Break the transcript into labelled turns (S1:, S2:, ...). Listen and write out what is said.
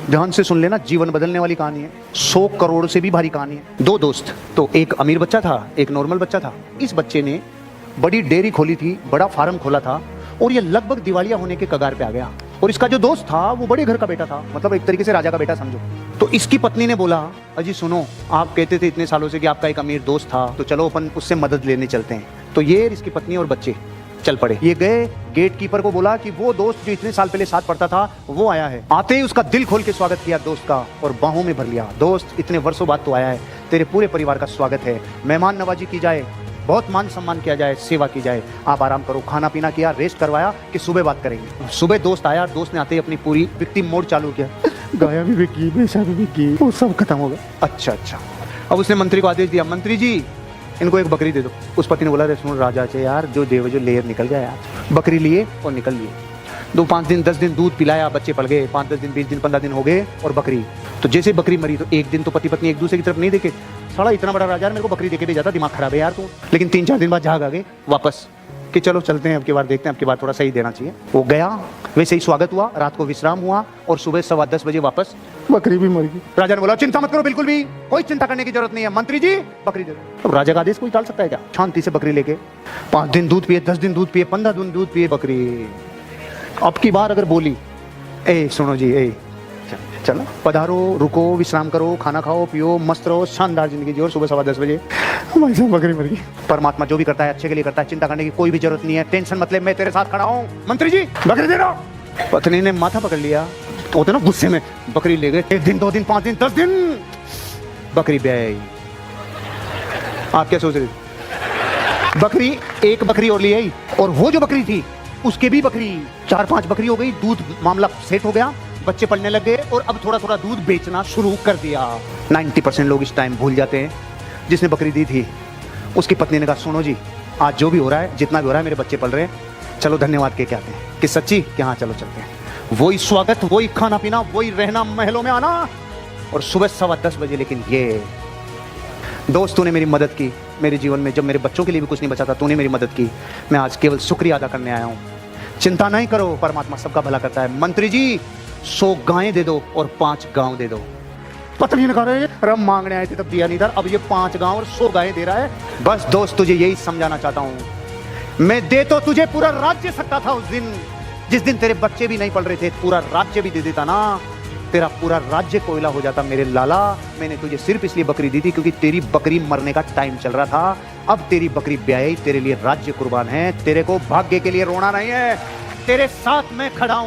S1: ध्यान से सुन लेना, जीवन बदलने वाली कहानी है, 100 करोड़ से भी भारी कहानी है। 2 दोस्त, तो एक अमीर बच्चा था, एक नॉर्मल बच्चा था। इस बच्चे ने बड़ी डेयरी खोली थी, बड़ा फार्म खोला था, और ये लगभग दिवालिया होने के कगार पे आ गया। और इसका जो दोस्त था वो बड़े घर का बेटा था, मतलब एक तरीके से राजा का बेटा समझो। तो इसकी पत्नी ने बोला, अजी सुनो, आप कहते थे इतने सालों से कि आपका एक अमीर दोस्त था, तो चलो अपन उससे मदद लेने चलते हैं। तो ये इसकी पत्नी और बच्चे चल पड़े। ये गए, गेट कीपर को बोला कि वो दोस्त जो इतने साल पहले साथ पढ़ता था वो आया है। आते ही उसका दिल खोल के स्वागत किया दोस्त का और बाहों में भर लिया। दोस्त, इतने वर्षों बाद तो आया है, तेरे पूरे परिवार का स्वागत है, मेहमान नवाजी की जाए, बहुत मान सम्मान किया जाए, सेवा की जाए, आप आराम करो। खाना पीना किया, रेस्ट करवाया कि सुबह बात करेंगे। सुबह दोस्त आया, दोस्त ने आते ही अपनी पूरी विक्टिम मोड चालू किया, गाया भी बिकी, बेचा भी बिकी, वो सब खत्म हो गया। अच्छा। अब उसने मंत्री को आदेश दिया, मंत्री जी इनको एक बकरी दे दो। उस पति ने बोला, रे सुन राजा से यार, जो देव जो लेयर निकल गया यार। बकरी लिए और निकल लिए। 2-5 दिन 10 दिन दूध पिलाया, बच्चे पल गए। 5-10 दिन 20 दिन 15 दिन हो गए और बकरी, तो जैसे बकरी मरी तो एक दिन तो पति पत्नी एक दूसरे की तरफ नहीं देखे। साला इतना बड़ा राजा मेरे को बकरी देके भेजा था, दिमाग खराब है यार तू। लेकिन 3-4 दिन बाद झाग आ गए वापस कि चलो चलते हैं, अब की बार देखते हैं, अब की बार थोड़ा सही देना चाहिए। वो गया, वैसे ही स्वागत हुआ, रात को विश्राम हुआ और सुबह 10:15 बजे वापस बकरी भी मर गई। राजा ने बोला, चिंता मत करो, बिल्कुल भी कोई चिंता करने की जरूरत नहीं है, मंत्री जी बकरी दे दो। अब राजा का आदेश कोई टाल सकता है क्या? शांति से बकरी लेके 5 दिन दूध पिए, 10 दिन दूध पिए, 15 दिन दूध पिए बकरी। अब की बार अगर बोली, ए सुनो जी, ए चलो पधारो, रुको, विश्राम करो, खाना खाओ, पियो, मस्त रहो, शानदार जिंदगी जियो, सुबह 10:15 बजे भाई साहब बकरी मर गई। परमात्मा जो भी करता है अच्छे के लिए करता है, चिंता करने की कोई भी जरूरत नहीं है, टेंशन मत ले, मैं तेरे साथ खड़ा हूँ, मंत्री जी बकरी दे दो। पत्नी ने माथा पकड़ लिया, तो होते ना गुस्से में, बकरी ले गए। 1 दिन 2 दिन 5 दिन 10 दिन बकरी ब्याई। आप क्या सोच रहे थे? बकरी, एक बकरी और ले आई, और वो जो बकरी थी उसके भी बकरी 4-5 बकरी हो गई। दूध मामला सेट हो गया, बच्चे पढ़ने लग गए और अब थोड़ा थोड़ा दूध बेचना शुरू कर दिया। 90% लोग इस टाइम भूल जाते हैं, जिसने बकरी दी थी उसकी पत्नी ने कहा, सुनो जी आज जो भी हो रहा है, जितना भी हो रहा है, मेरे बच्चे पल रहे हैं, चलो धन्यवाद के आते हैं। कि सच्ची कि हाँ चलो चलते हैं। वही स्वागत, वही खाना पीना, वही रहना, महलों में आना, और सुबह 10:15 बजे। लेकिन ये दोस्त, तूने मेरी मदद की मेरे जीवन में, जब मेरे बच्चों के लिए भी कुछ नहीं बचा था, तूने मेरी मदद की, मैं आज केवल शुक्रिया अदा करने आया हूँ। चिंता नहीं करो, परमात्मा सबका भला करता है। मंत्री जी 100 गायें दे दो और 5 गांव दे दो। पत्नी ने कहा, रम मांगने आए थे तब दिया नहीं था, अब ये 5 गांव और 100 गायें दे रहा है। बस दोस्त, तुझे यही समझाना चाहता हूँ, मैं दे तो तुझे पूरा राज्य सकता था उस दिन, जिस दिन तेरे बच्चे भी नहीं पढ़ रहे थे, पूरा राज्य भी दे देता ना, तेरा पूरा राज्य कोयला हो जाता मेरे लाला। मैंने तुझे सिर्फ इसलिए बकरी दी थी क्योंकि तेरी बकरी मरने का टाइम चल रहा था। अब तेरी बकरी ब्याई, तेरे लिए राज्य कुर्बान है, तेरे को भाग्य के लिए रोना नहीं है, तेरे साथ मैं खड़ा हूं।